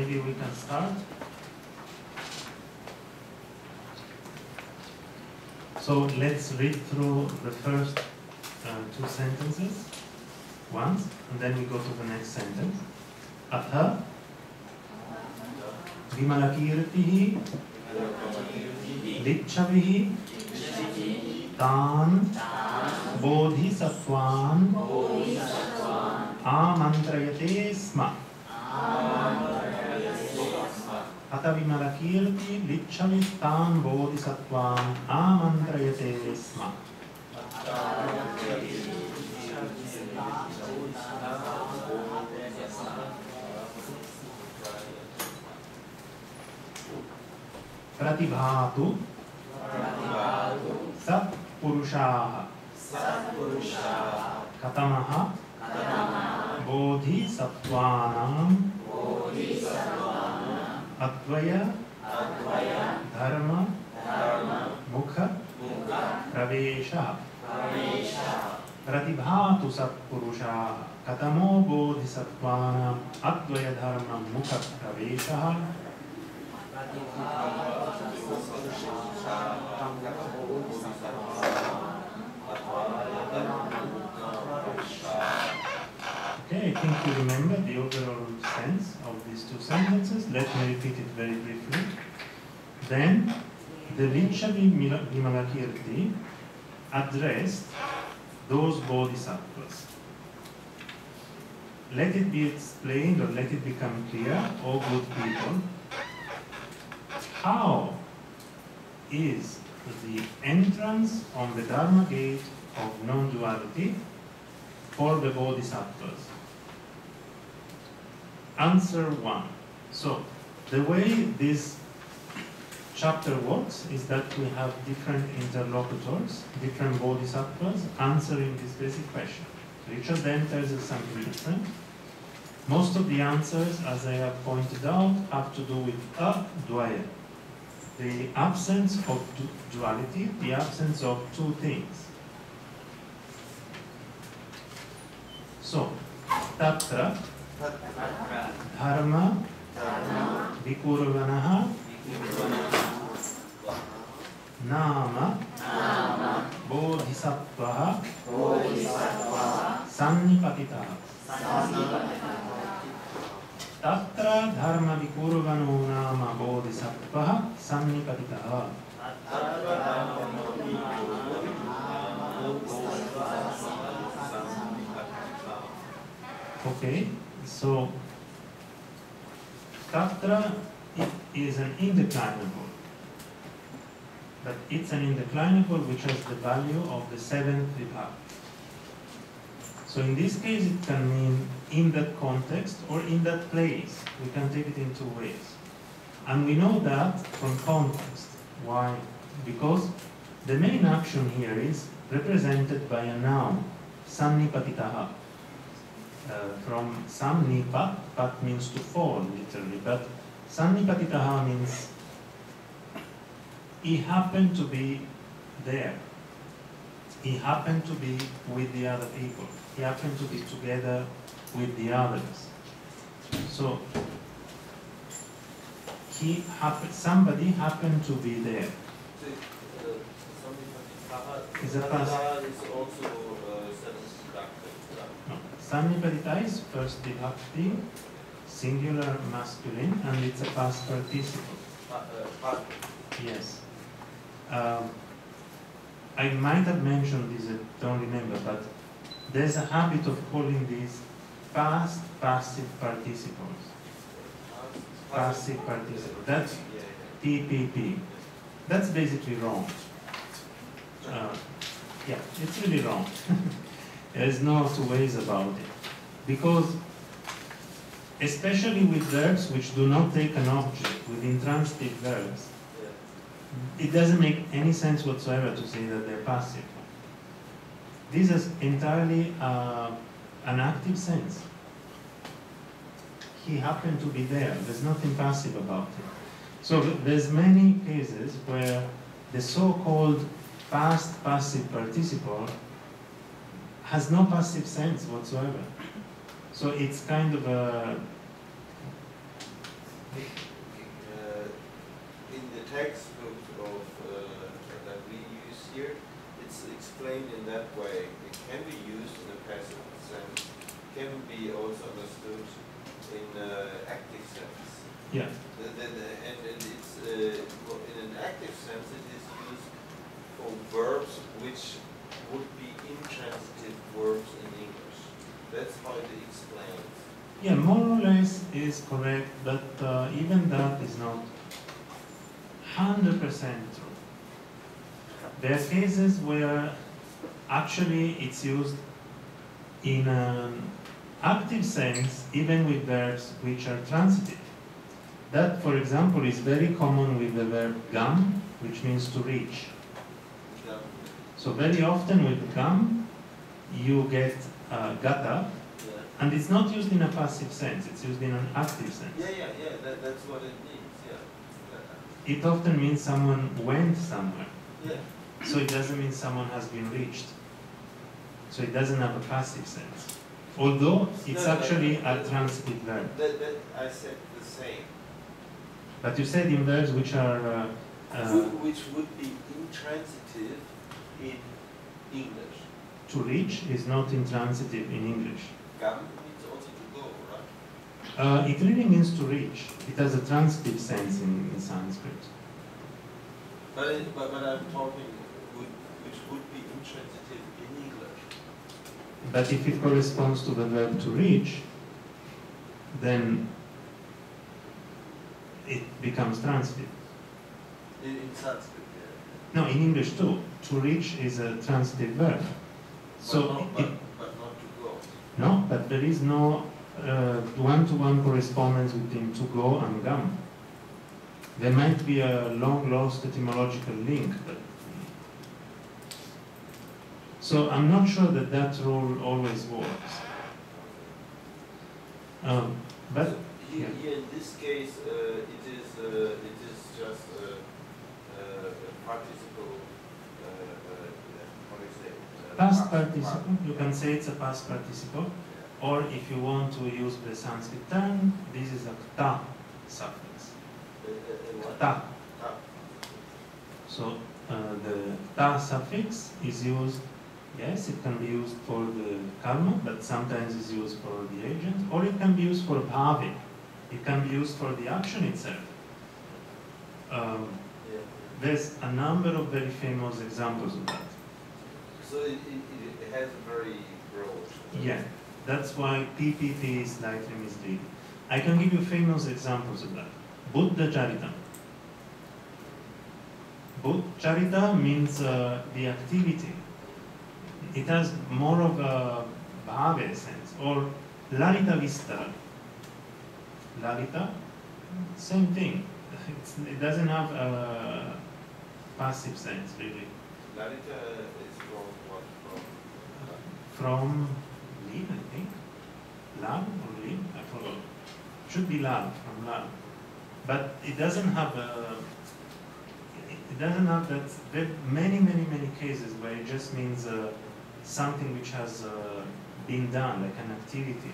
maybe we can start. So let's read through the first two sentences once, and then we go to the next sentence. Atha Vimalakirtihi Lichchavihi Tan Bodhisattvan Amantrayate Sma. Atha Vimalakirti Lichchavi Tan Bodhisattvan Amantrayate Sma. Pratibhatu Sat Purushaha Katamaha Bodhisattvanam Advaya Dharma Mukha Pravesha. Pratibhatu Sat Purushaha Katamo Bodhisattvanam Advaya Dharma Mukha Pravesha. Okay, I think you remember the overall sense of these two sentences. Let me repeat it very briefly. Then, the Lichchavi Vimalakirti addressed those bodhisattvas. Let it be explained, or let it become clear, O good people, how is the entrance on the Dharma gate of non-duality for the bodhisattvas? Answer 1. So, the way this chapter works is that we have different interlocutors, different bodhisattvas answering this basic question. So each of them tells us something different. Most of the answers, as I have pointed out, have to do with advaya, the absence of duality, the absence of two things. So, tatra dharma vikurvanaha nama bodhisattvaha sannipatitaha. Tatra dharma vikurvano nama bodhisattvaha sannipatitaha. Okay, so tatra is an indeclinable. But it's an indeclinable which has the value of the seventh vibhakti. So in this case it can mean in that context or in that place. We can take it in two ways. And we know that from context. Why? Because the main action here is represented by a noun, sannipatitaha. From samnipat, pat means to fall literally, but sannipatitaha means he happened to be there. He happened to be with the other people. He happened to be together with the others. So somebody happened to be there. Is a past. Sannipatita is first vibhakti, singular masculine, and it's a past participle. Yes. I might have mentioned this, I don't remember, but there's a habit of calling these past passive participles. Passive participle. That's PPP. That's basically wrong. Yeah, it's really wrong. There's no two ways about it. Because, especially with verbs which do not take an object, with intransitive verbs, it doesn't make any sense whatsoever to say that they're passive. This is entirely an active sense. He happened to be there. There's nothing passive about it. So there's many cases where the so-called past passive participle has no passive sense whatsoever. So it's kind of explained in that way, it can be used in a passive sense, can be also understood in active sense. Yeah. And it's in an active sense, it is used for verbs which would be intransitive verbs in English. That's how it explains. Yeah, more or less is correct, but even that is not 100% true. There are cases where actually it's used in an active sense, even with verbs which are transitive. That, for example, is very common with the verb gam, which means to reach. Yeah. So very often with gam, you get gata, and it's not used in a passive sense, it's used in an active sense. Yeah, that's what it means, yeah. It often means someone went somewhere. Yeah. So it doesn't mean someone has been reached. So it doesn't have a passive sense. Although it's actually a transitive verb. I said the same. But you said in verbs which are... which would be intransitive in English. To reach is not intransitive in English. Gam means also to go, right? It really means to reach. It has a transitive sense in Sanskrit. But I'm talking which would be intransitive in English. But if it corresponds to the verb to reach, then it becomes transitive. In Sanskrit, yeah. No, in English too. To reach is a transitive verb. So but not to go. No, but there is no one-to-one correspondence between to go and gam. There might be a long-lost etymological link, but so I'm not sure that that rule always works. But here in this case, it is just a participle. How do you say? Past participle. You can say it's a past participle, or if you want to use the Sanskrit term, this is a ta suffix. Ta. So the ta suffix is used. Yes, it can be used for the karma, but sometimes it's used for the agent, or it can be used for bhavi. It can be used for the action itself. There's a number of very famous examples of that. So it has a very broad. Yeah, that's why PPT is slightly misleading. I can give you famous examples of that. Buddha Charita. Buddha Charita means the activity. It has more of a bhave sense, or Lalita Vistara. Lalita, same thing. It doesn't have a passive sense, really. Lalita is from what? From Lin, I think. Lal or Lin? I forgot. Should be Lal, from Lal. But it doesn't have that. There are many cases where it just means something which has been done, like an activity.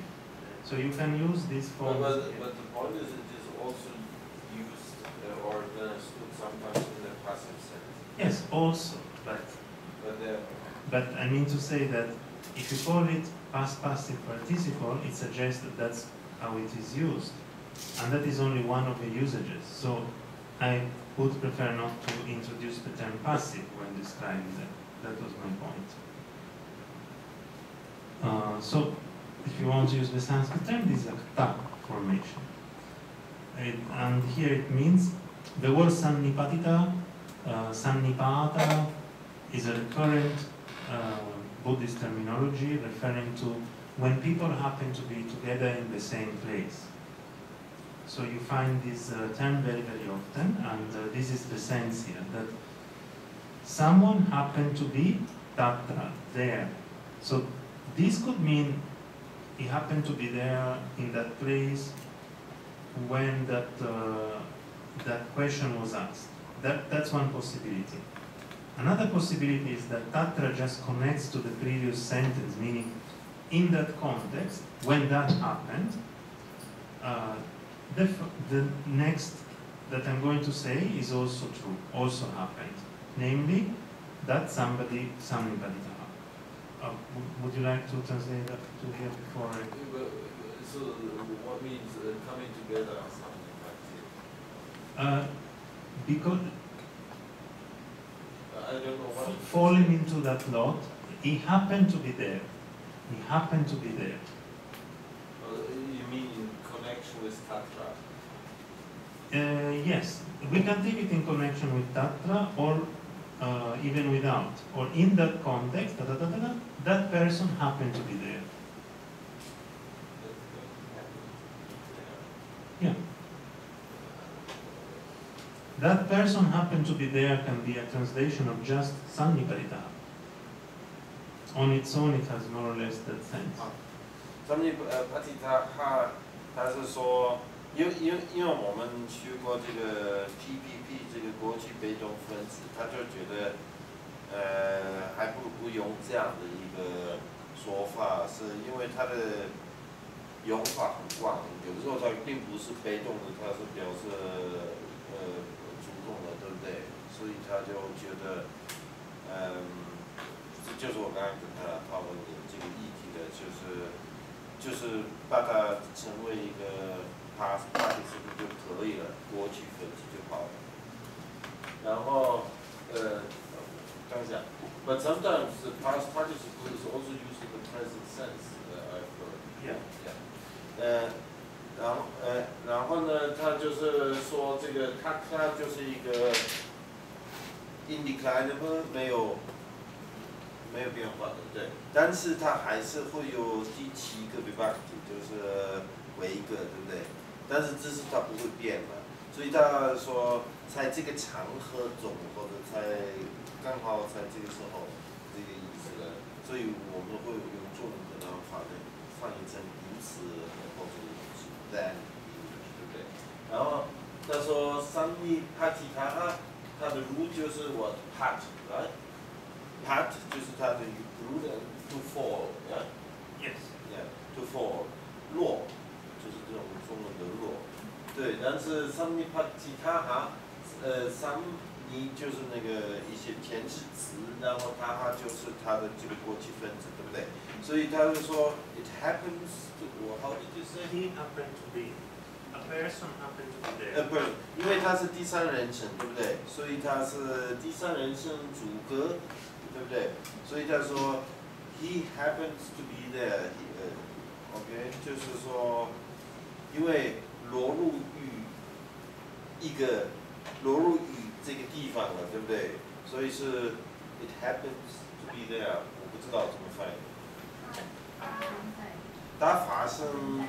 So you can use this for... But the point is it is also used or understood sometimes in a passive sense. Yes, also, but I mean to say that if you call it past passive participle, it suggests that that's how it is used. And that is only one of the usages. So I would prefer not to introduce the term passive when describing that. That was my point. So if you want to use the Sanskrit term, this is a ta formation. And here it means the word sannipatita, sannipata is a recurrent Buddhist terminology referring to when people happen to be together in the same place. So you find this term very often, and this is the sense here, that someone happened to be tatra, there. So this could mean he happened to be there in that place when that question was asked. That's one possibility. Another possibility is that tatra just connects to the previous sentence, meaning in that context, when that happened, the next that I'm going to say is also true, also happened. Namely, that somebody Sannipatitaha. Would you like to translate that to here before? So what means coming together or something like this? Because I don't know what. Falling into that lot, he happened to be there. He happened to be there. You mean in connection with Tatra? Yes, we can take it in connection with Tatra or even without. Or in that context, that person happened to be there. Yeah. That person happened to be there can be a translation of just Sannipatitaha. On its own, it has more or less that sense. Sannipatitaha 他是说，因为我们去过这个 PPP 这个国际被动分子，他就觉得，还不用这样的一个说法，是因为它的用法很广，有的时候它并不是被动的，它是表示主动的，对不对？所以他就觉得，这就是我刚才跟他讨论的这个议题的，就是把它成为一个 past participle 就可以了，过去分子就好了。然后刚讲 ，but sometimes the past participle is also used in the present sense. I've heard. Yeah. 然后呢，他就是说这个它就是一个 indeclinable 没有变化的，对。但是它还是会有第7个 vibhakti 就是回一个，对不对？但是这是它不会变的，所以他说在这个场合中，或者刚好在这个时候，这个意思的，所以我们会用中文可能翻译成因此或者是 then。对不对？然后他说Sannipatitaha 它的 root 就是我 pat，right？pat 就是它的 root to fall，yeah？Yes。Yeah。to fall， 落，就是这种中文的落。对，但是Sannipatitaha，Sanni 就是那个一些前置词，然后它就是它的这个过去分子，对不对？所以他就说 it happens to，how did you say？ He happened to be. A person happened to be there. 不是，因为它是第三人称，对不对？所以它是第三人称主格，对不对？所以他说 he happens to be there。OK， 就是说，因为落入于这个地方了，对不对？所以是 it happens to be there。我不知道怎么翻译。它发生。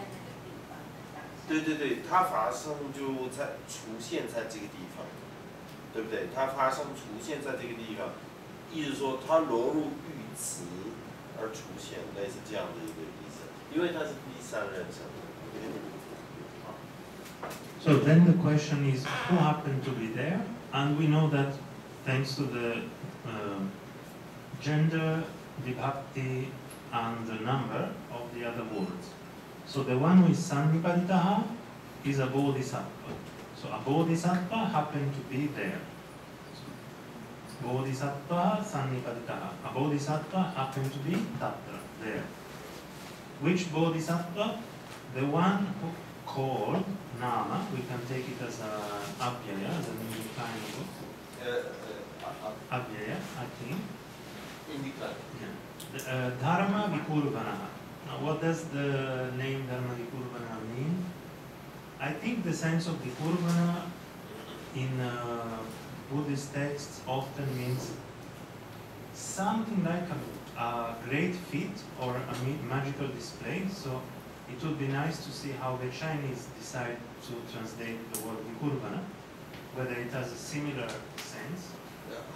对，它发生就出现在这个地方，对不对？它发生出现在这个地方，意思说它落入于此而出现，类似这样的一个意思，因为它是第三人称。So then the question is, who happened to be there? And we know that thanks to the gender, vibhakti, and the number of the other words. So the one who is Sannipatitaha is a bodhisattva. So a bodhisattva happened to be there. So, bodhisattva Sannipatitaha. A bodhisattva happened to be Tatra, there. Which bodhisattva? The one who called Nama, we can take it as an Abhyaya, as an indeclinable. Abhyaya, I think. Indeclinable. Yeah. Dharma Vikurvanaha. Now, what does the name Dharma Vikurvana mean? I think the sense of Vikurvana in Buddhist texts often means something like a great feat or a magical display. So it would be nice to see how the Chinese decide to translate the word Vikurvana, whether it has a similar sense.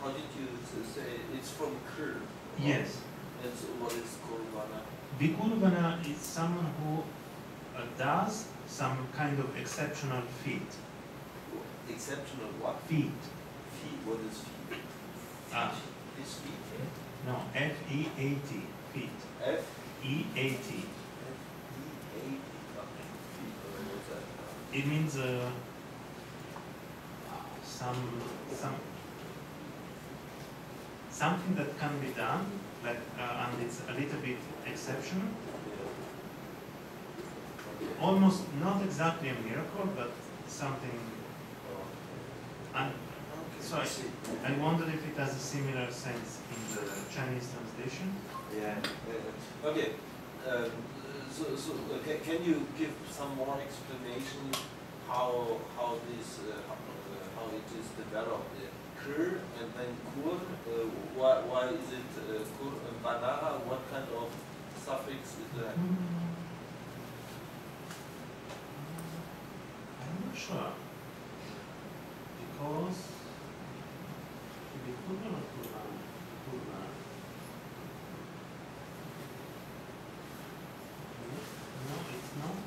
How did you say it's from Kur? Yes. That's what is Kurvana? Vikurvana is someone who does some kind of exceptional feat. Exceptional what? Feat. Feet. What is feet? Is feet? No, F-E-A-T. Feat. F-E-A-T. E-A-T. It means something that can be done, like, and it's a little bit exceptional. Almost not exactly a miracle, but something. And so I wonder if it has a similar sense in the Chinese translation. Yeah. Okay. Can you give some more explanation how this how it is developed? Kur and then kur. Why is it kur and banaha? What kind of suffix is that? I'm not sure. Because the kurban or kurban? Kurban. No, it's not.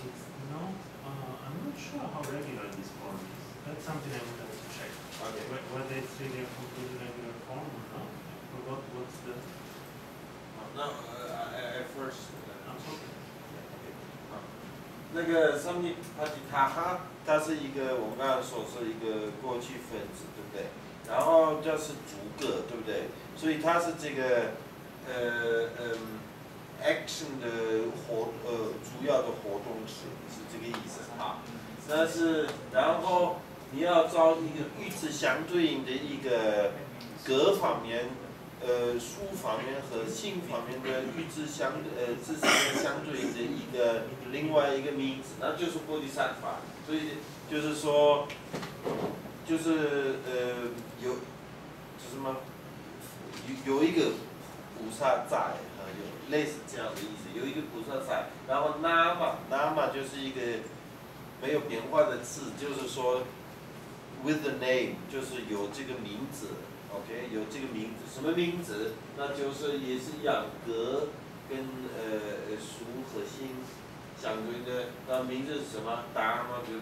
It's not. I'm not sure how regular this form is. That's something I would have to check. Okay. Whether it's really a completely regular form or not. I forgot what's the. No, I first. I'm sorry. 那个上面帕吉塔哈，它是一个我们刚才所说的一个过去分子，对不对？然后这是逐个，对不对？所以它是这个action 的主要的活动词是这个意思啊。但是然后你要找一个与之相对应的一个格方面。数方面和性方面的与之相对应的一个另外一个名字，那就是波罗三法。所以就是说，就是有什么有一个菩萨在，有类似这样的意思，有一个菩萨在，然后nama 就是一个没有变化的字，就是说 with the name 就是有这个名字。OK， 有这个名字，什么名字？那就是也是一样，格跟属和心相对的。那名字是什么？答嘛就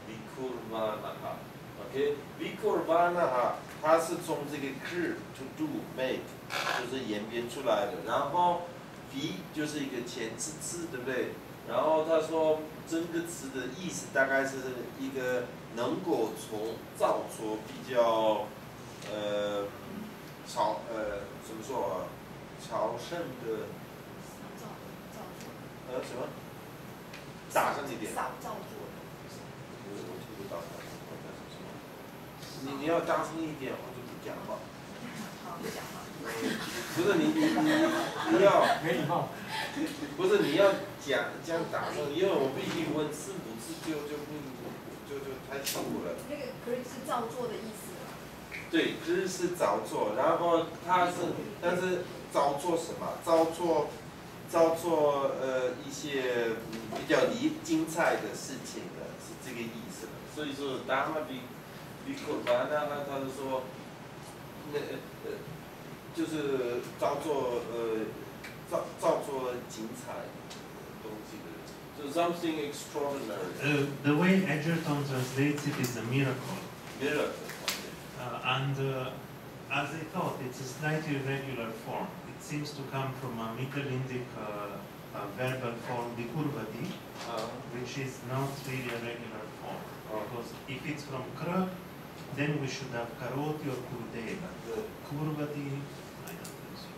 vikurvana OK，vikurvana 它是从这个 kur to do make 就是演变出来的。然后 v 就是一个前置词，对不对？然后他说整个词的意思大概是一个能够造出比较。怎么说啊？朝圣的。什么？大声一点。造作的。我听不到他说什么。你要大声一点，或者不讲话。好，你讲话。不是你要。没礼貌。不是你要讲大声，因为我必须问字母字就太辛苦了。那个可是造作的意思。对，知是造作，然后它是，但是造作什么？造作一些比较精彩的事情的，是这个意思。所以说，当然比口巴那他是说，就是造作精彩东西的，就 something extraordinary. The way Edgerton translates it is a miracle. Miracle. As I thought, it's a slightly irregular form. It seems to come from a Middle Indic verbal form, vikurvati, which is not really a regular form. Because if it's from kra, then we should have karoti or kurdeva. Kurvati, I don't think so.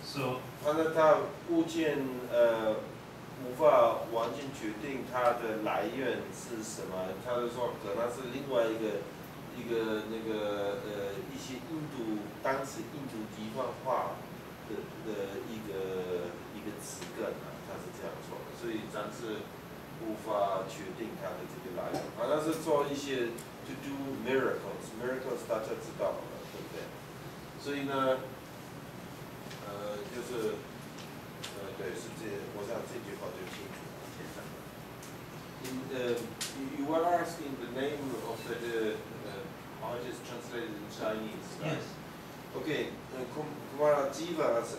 So, 反正他物件无法完全决定它的来源是什么，他就说可能是另外一些当时印度地方话的一个词根啊，他是这样说的，所以暂时无法确定它的这个来源。好像是做一些 to do miracles 大家知道了，对不对？所以呢，就是对，是我想这句话就清楚了。You were asking the name of how it is translated in Chinese. yes. Okay, Kumarajiva's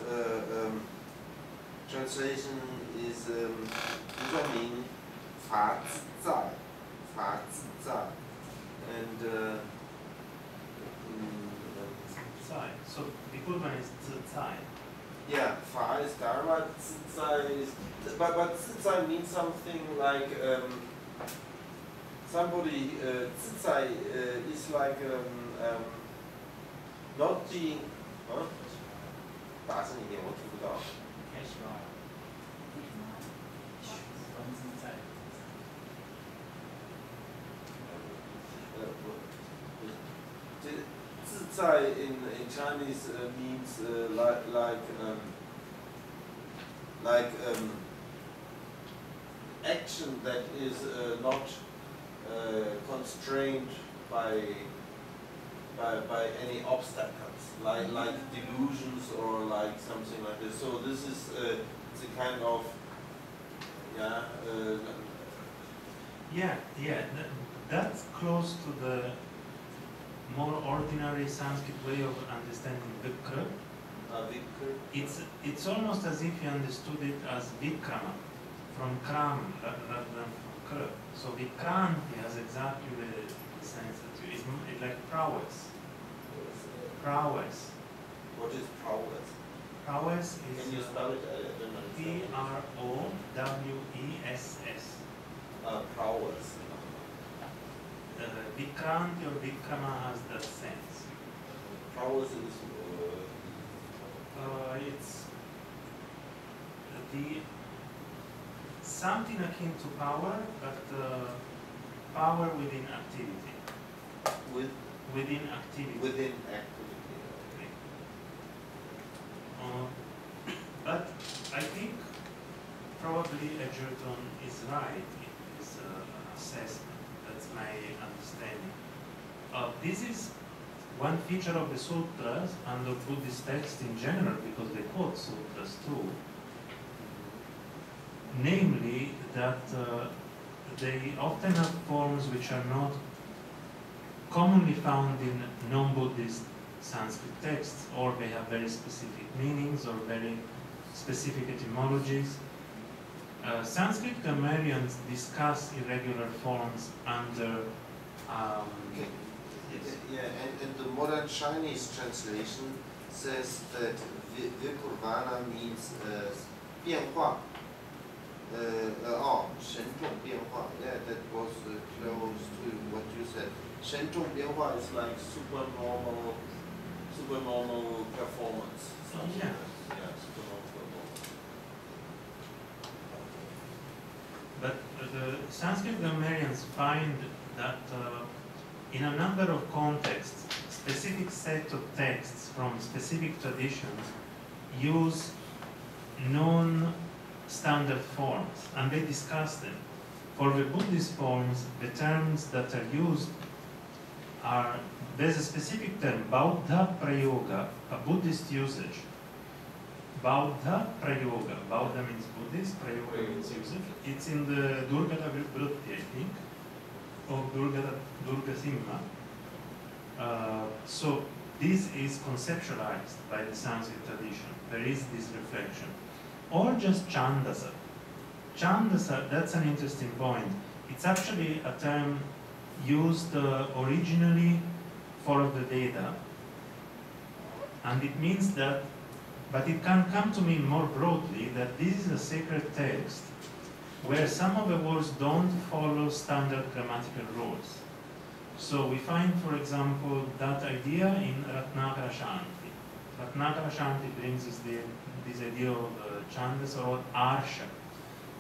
translation is 说明法自在 and So the equivalent is 自在. yeah, 法 is dharma, 自在 is but 自在 means something like somebody 自在 is like not being，打声一点，我听不到。这自在 in Chinese means like action that is not constrained by any obstacles, like delusions or like something like this. So this is the kind of that's close to the more ordinary Sanskrit way of understanding Vikra. It's almost as if you understood it as Vikrama, from Kram rather than from Kra. So Vikranti has exactly the sense that it's like prowess. Prowess. What is prowess? Prowess is. Can you spell it? I don't understand. P-R-O-W-E-S-S. Prowess. Vikranti or Vikrama has that sense. Prowess is. It's something akin to power, but power within activity. Within activity. Within activity. Okay. But I think probably Edgerton is right in his assessment. That's my understanding. This is one feature of the sutras and of Buddhist texts in general, because they quote sutras too. Namely, that they often have forms which are not commonly found in non-Buddhist Sanskrit texts, or they have very specific meanings or very specific etymologies. Sanskrit grammarians discuss irregular forms under and the modern Chinese translation says that Vikurvana means 变化。神众变化。Yeah, that was close to what you said. 神众变化 is like supernormal performance. Yeah. Yeah, supernormal performance. But the Sanskrit grammarians find that in a number of contexts, specific set of texts from specific traditions use non-standard forms, and they discuss them. For the Buddhist forms, the terms that are used are, there's a specific term, Bauddha Prayoga, a Buddhist usage. Bauddha Prayoga. Bauddha means Buddhist, Prayoga means usage. It's in the Durgata Vritti, I think, of Durga Simha. So this is conceptualized by the Sanskrit tradition. There is this reflection. Or just Chandasa. Chandasa, that's an interesting point. It's actually a term used originally for the Veda. And it means that, but it can come to mean more broadly that this is a sacred text where some of the words don't follow standard grammatical rules. So we find, for example, that idea in Ratnakara Shanti. Ratnakara Shanti brings us this idea of Chandas or Arsha,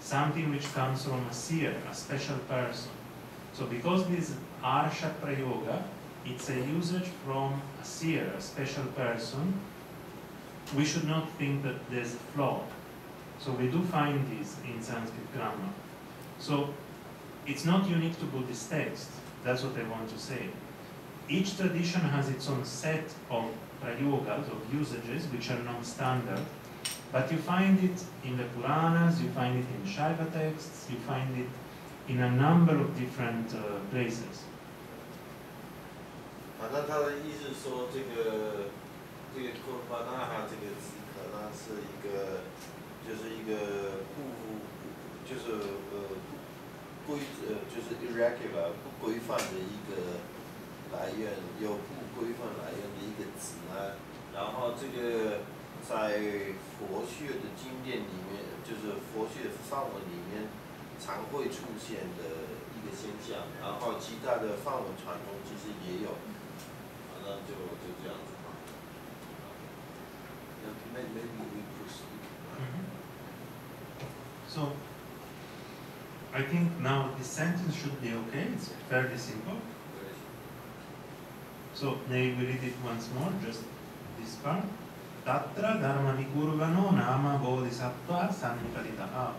something which comes from a seer, a special person. So because this Arsha Prayoga, it's a usage from a seer, a special person, we should not think that there's a flaw. So we do find this in Sanskrit grammar. So it's not unique to Buddhist texts. That's what I want to say. Each tradition has its own set of prayogas, of usages, which are non-standard. But you find it in the Puranas, you find it in Shaiva texts, you find it in a number of different places. 反正他的意思说，这个库巴纳哈这个词可能是一个，就是一个就是 irregular 不规范的一个来源，有不规范来源的一个词呢。然后这个在佛学的经典里面，就是佛学范文里面常会出现的一个现象。然后其他的范文传统其实也有。就这样子吧。maybe we proceed. So, I think now this sentence should be okay, it's fairly simple. So, maybe we read it once more, just this part. Tatra dharma vikurvano nama bodhisattva sannipaditaha.